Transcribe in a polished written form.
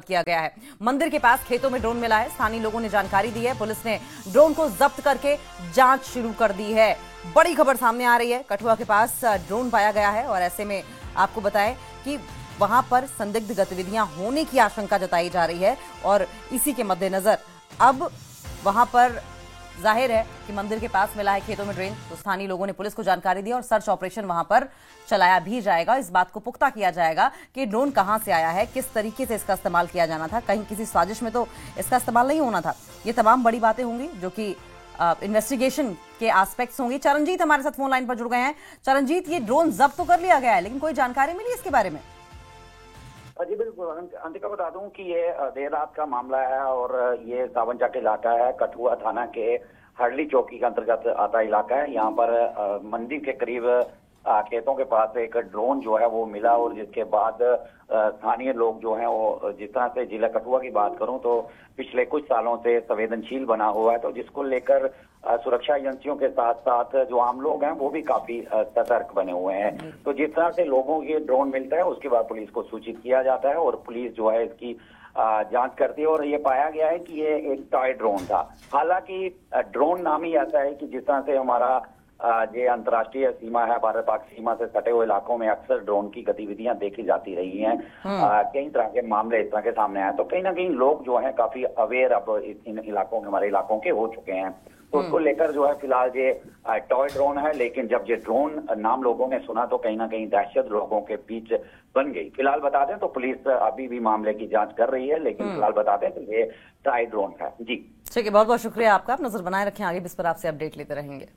किया गया है। मंदिर के पास खेतों में ड्रोन मिला है। स्थानीय लोगों ने जानकारी दी है। पुलिस ने ड्रोन को जब्त करके जांच शुरू कर दी है। बड़ी खबर सामने आ रही है, कठुआ के पास ड्रोन पाया गया है और ऐसे में आपको बताएं कि वहां पर संदिग्ध गतिविधियां होने की आशंका जताई जा रही है और इसी के मद्देनजर अब वहां पर जाहिर है कि मंदिर के पास मिला है खेतों में ड्रोन, तो स्थानीय लोगों ने पुलिस को जानकारी दी और सर्च ऑपरेशन वहां पर चलाया भी जाएगा। इस बात को पुख्ता किया जाएगा कि ड्रोन कहां से आया है, किस तरीके से इसका इस्तेमाल किया जाना था, कहीं किसी साजिश में तो इसका इस्तेमाल नहीं होना था। ये तमाम बड़ी बातें होंगी जो कि इन्वेस्टिगेशन के एस्पेक्ट्स होंगी। चरणजीत हमारे साथ फोन लाइन पर जुड़ गए हैं। चरणजीत, ये ड्रोन जब्त तो कर लिया गया है, लेकिन कोई जानकारी मिली इसके बारे में? जी बिल्कुल अंतिका, बता दूं कि ये देर रात का मामला है और ये सावंचा के इलाका है, कठुआ थाना के हरली चौकी के अंतर्गत आता इलाका है। यहाँ पर मंदिर के करीब खेतों के पास एक ड्रोन जो है वो मिला और जिसके बाद स्थानीय लोग जो हैं वो, जिस तरह से जिला कठुआ की बात करूं तो पिछले कुछ सालों से संवेदनशील बना हुआ है, तो जिसको लेकर सुरक्षा एजेंसियों के साथ साथ जो आम लोग हैं वो भी काफी सतर्क बने हुए हैं। तो जिस तरह से लोगों को ये ड्रोन मिलता है उसके बाद पुलिस को सूचित किया जाता है और पुलिस जो है इसकी जांच करती है और ये पाया गया है कि ये एक टॉय ड्रोन था। हालांकि ड्रोन नाम ही ऐसा है कि जिस तरह से हमारा ये अंतर्राष्ट्रीय सीमा है, भारत पाक सीमा से सटे हुए इलाकों में अक्सर ड्रोन की गतिविधियां देखी जाती रही हैं। कई तरह के मामले इस तरह के सामने आए, तो कहीं ना कहीं लोग जो हैं काफी अवेयर अब इन इलाकों के, हमारे इलाकों के हो चुके हैं। तो उसको लेकर जो है फिलहाल ये टॉय ड्रोन है, लेकिन जब ये ड्रोन नाम लोगों ने सुना तो कहीं ना कहीं दहशत लोगों के बीच बन गई। फिलहाल बता दें तो पुलिस अभी भी मामले की जांच कर रही है, लेकिन फिलहाल बता दें तो ये टॉय ड्रोन है। जी ठीक है, बहुत बहुत शुक्रिया आपका। आप नजर बनाए रखें, आगे भी इस पर आपसे अपडेट लेते रहेंगे।